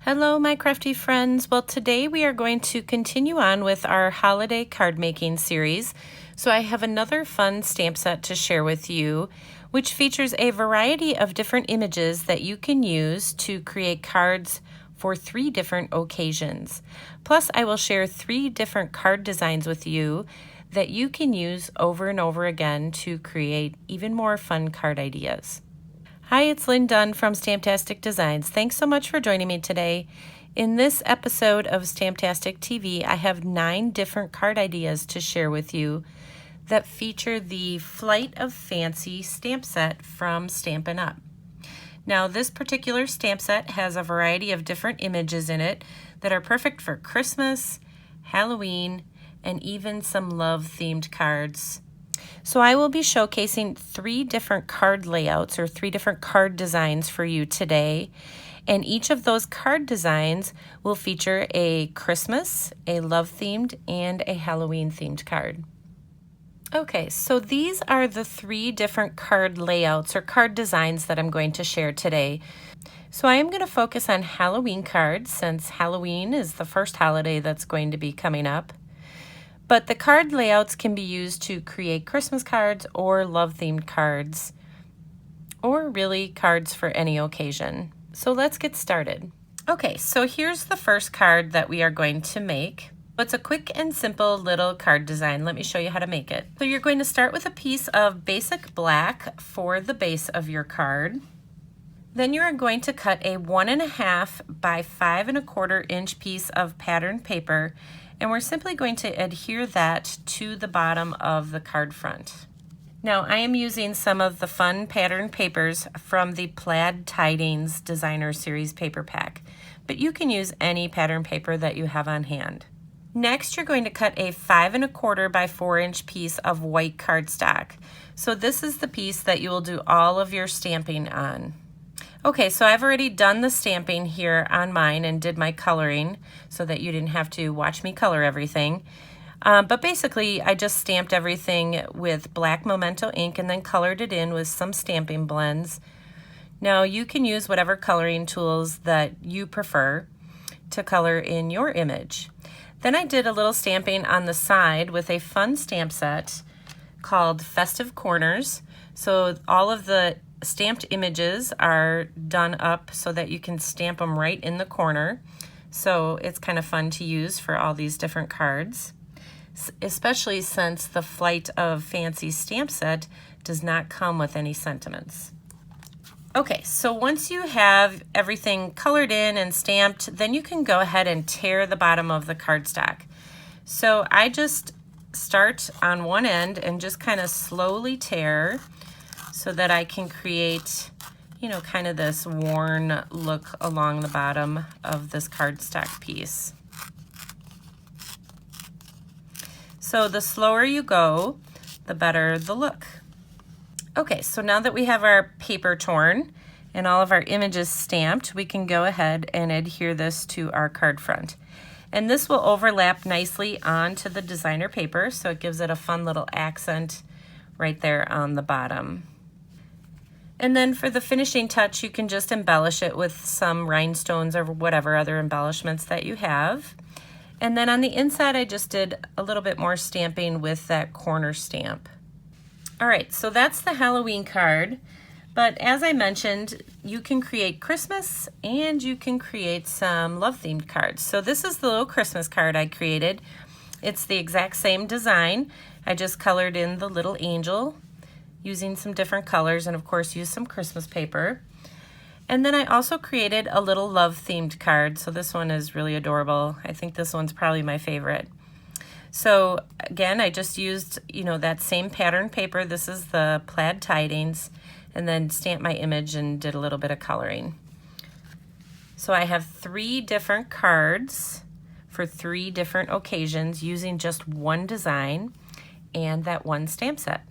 Hello, my crafty friends. Well, today we are going to continue on with our holiday card making series. So I have another fun stamp set to share with you, which features a variety of different images that you can use to create cards for 3 different occasions. Plus, I will share 3 different card designs with you that you can use over and over again to create even more fun card ideas. Hi, it's Lynn Dunn from Stamptastic Designs. Thanks so much for joining me today. In this episode of Stamptastic TV, I have 9 different card ideas to share with you that feature the Flight of Fancy stamp set from Stampin' Up. Now, this particular stamp set has a variety of different images in it that are perfect for Christmas, Halloween, and even some love-themed cards. So I will be showcasing 3 different card layouts or 3 different card designs for you today. And each of those card designs will feature a Christmas, a love-themed, and a Halloween-themed card. Okay, so these are the 3 different card layouts or card designs that I'm going to share today. So I am going to focus on Halloween cards since Halloween is the first holiday that's going to be coming up. But the card layouts can be used to create Christmas cards or love-themed cards, or really cards for any occasion. So let's get started. Okay, so here's the first card that we are going to make. It's a quick and simple little card design. Let me show you how to make it. So you're going to start with a piece of basic black for the base of your card. Then you are going to cut a 1.5 by 5 1/4 inch piece of patterned paper, and we're simply going to adhere that to the bottom of the card front. Now I am using some of the fun pattern papers from the Plaid Tidings Designer Series paper pack, but you can use any pattern paper that you have on hand. Next, you're going to cut a 5 1/4 by 4 inch piece of white cardstock. So this is the piece that you will do all of your stamping on. Okay, so I've already done the stamping here on mine and did my coloring so that you didn't have to watch me color everything. But basically, I just stamped everything with black Memento ink and then colored it in with some stamping blends. Now, you can use whatever coloring tools that you prefer to color in your image. Then I did a little stamping on the side with a fun stamp set called Festive Corners. So all of the stamped images are done up so that you can stamp them right in the corner. So it's kind of fun to use for all these different cards, especially since the Flight of Fancy stamp set does not come with any sentiments. Okay, so once you have everything colored in and stamped, then you can go ahead and tear the bottom of the cardstock. So I just start on one end and just kind of slowly tear so that I can create, kind of this worn look along the bottom of this cardstock piece. So the slower you go, the better the look. Okay, so now that we have our paper torn and all of our images stamped, we can go ahead and adhere this to our card front. And this will overlap nicely onto the designer paper, so it gives it a fun little accent right there on the bottom. And then for the finishing touch, you can just embellish it with some rhinestones or whatever other embellishments that you have. And then on the inside, I just did a little bit more stamping with that corner stamp. All right, so that's the Halloween card. But as I mentioned, you can create Christmas and you can create some love-themed cards. So this is the little Christmas card I created. It's the exact same design. I just colored in the little angel using some different colors and of course used some Christmas paper. And then I also created a little love-themed card. So this one is really adorable. I think this one's probably my favorite. So again, I just used, that same pattern paper. This is the Plaid Tidings, and then stamped my image and did a little bit of coloring. So I have 3 different cards for 3 different occasions using just one design and that one stamp set.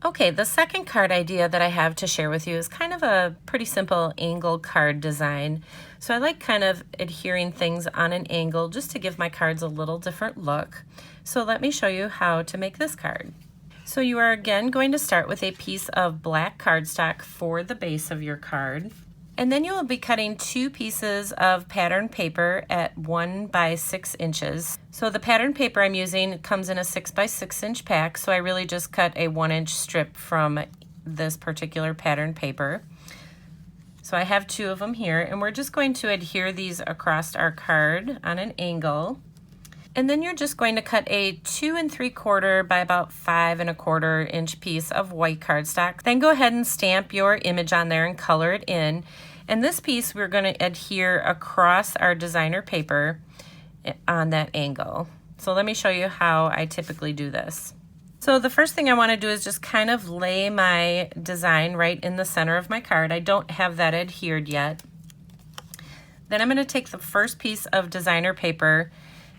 Okay, the second card idea that I have to share with you is kind of a pretty simple angle card design. So I like kind of adhering things on an angle just to give my cards a little different look. So let me show you how to make this card. So you are again going to start with a piece of black cardstock for the base of your card. And then you will be cutting 2 pieces of pattern paper at 1 by 6 inches. So the pattern paper I'm using comes in a 6 by 6 inch pack, so I really just cut a 1-inch strip from this particular pattern paper. So I have 2 of them here, and we're just going to adhere these across our card on an angle. And then you're just going to cut a 2 3/4 by about 5 1/4 inch piece of white cardstock. Then go ahead and stamp your image on there and color it in. And this piece we're going to adhere across our designer paper on that angle. So let me show you how I typically do this. So the first thing I want to do is just kind of lay my design right in the center of my card. I don't have that adhered yet. Then I'm going to take the first piece of designer paper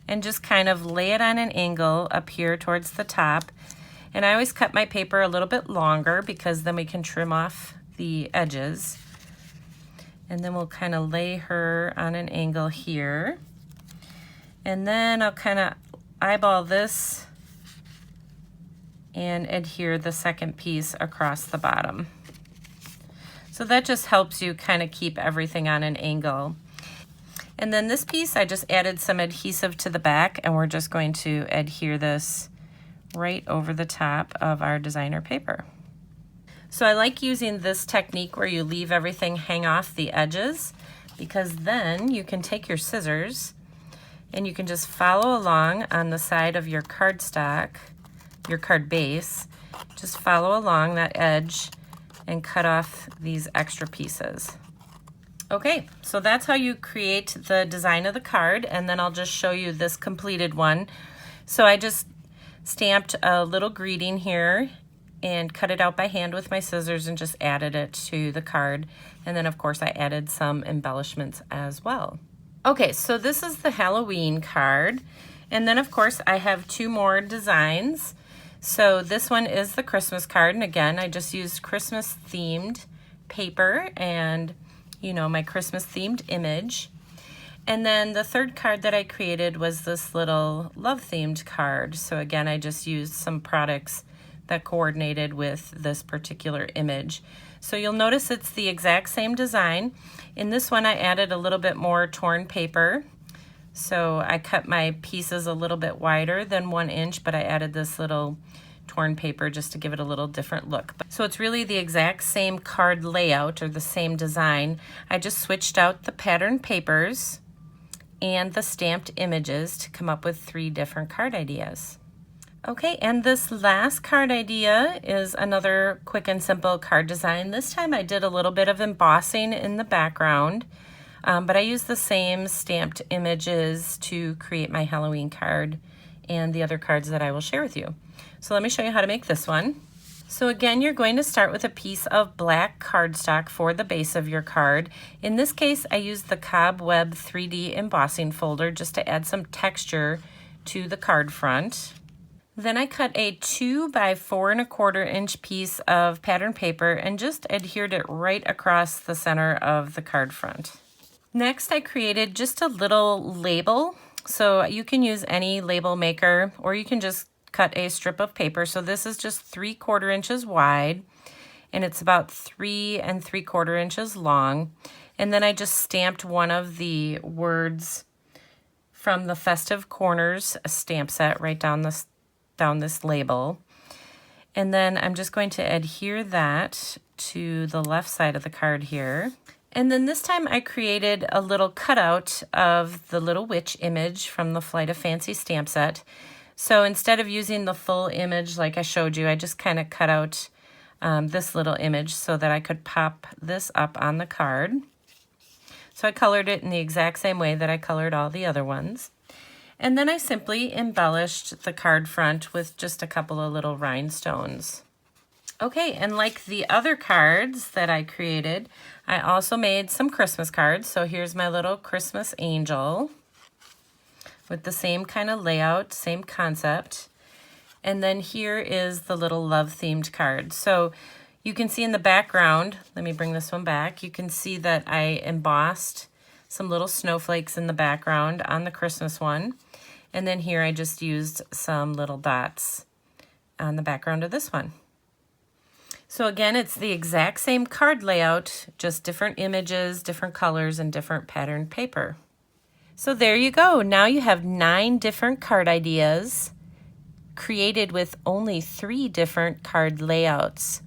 and just kind of lay it on an angle up here towards the top. And I always cut my paper a little bit longer because then we can trim off the edges. And then we'll kind of lay her on an angle here. And then I'll kind of eyeball this and adhere the second piece across the bottom. So that just helps you kind of keep everything on an angle. And then this piece, I just added some adhesive to the back, and we're just going to adhere this right over the top of our designer paper. So I like using this technique where you leave everything hang off the edges, because then you can take your scissors and you can just follow along on the side of your cardstock, your card base. Just follow along that edge and cut off these extra pieces. Okay, so that's how you create the design of the card, and then I'll just show you this completed one. So I just stamped a little greeting here and cut it out by hand with my scissors and just added it to the card. And then of course I added some embellishments as well. Okay, so this is the Halloween card. And then of course I have 2 more designs. So this one is the Christmas card, and again I just used Christmas themed paper and my Christmas themed image. And then the third card that I created was this little love themed card. So again, I just used some products that coordinated with this particular image. So you'll notice it's the exact same design. In this one, I added a little bit more torn paper. So I cut my pieces a little bit wider than 1 inch, but I added this little torn paper just to give it a little different look. So it's really the exact same card layout or the same design. I just switched out the pattern papers and the stamped images to come up with 3 different card ideas. Okay, and this last card idea is another quick and simple card design. This time I did a little bit of embossing in the background, but I used the same stamped images to create my Halloween card and the other cards that I will share with you. So let me show you how to make this one. So again, you're going to start with a piece of black cardstock for the base of your card. In this case, I used the Cobweb 3D embossing folder just to add some texture to the card front. Then I cut a 2 by 4 1/4 inch piece of pattern paper and just adhered it right across the center of the card front. Next, I created just a little label. So you can use any label maker, or you can just cut a strip of paper. So this is just 3/4 inches wide, and it's about 3 3/4 inches long. And then I just stamped one of the words from the Festive Corners stamp set right down this label. And then I'm just going to adhere that to the left side of the card here. And then this time I created a little cutout of the little witch image from the Flight of Fancy stamp set. So instead of using the full image like I showed you, I just kind of cut out this little image so that I could pop this up on the card. So I colored it in the exact same way that I colored all the other ones. And then I simply embellished the card front with just a couple of little rhinestones. Okay, and like the other cards that I created, I also made some Christmas cards. So here's my little Christmas angel with the same kind of layout, same concept. And then here is the little love themed card. So you can see in the background, let me bring this one back, you can see that I embossed some little snowflakes in the background on the Christmas one. And then here I just used some little dots on the background of this one. So again, it's the exact same card layout, just different images, different colors, and different patterned paper. So there you go. Now you have 9 different card ideas created with only 3 different card layouts.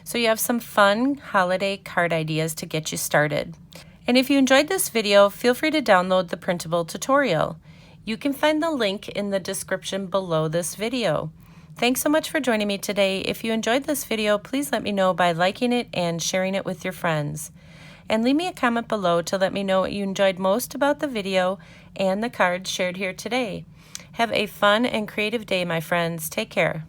So you have some fun holiday card ideas to get you started. And if you enjoyed this video, feel free to download the printable tutorial. You can find the link in the description below this video. Thanks so much for joining me today. If you enjoyed this video, please let me know by liking it and sharing it with your friends. And leave me a comment below to let me know what you enjoyed most about the video and the cards shared here today. Have a fun and creative day, my friends. Take care.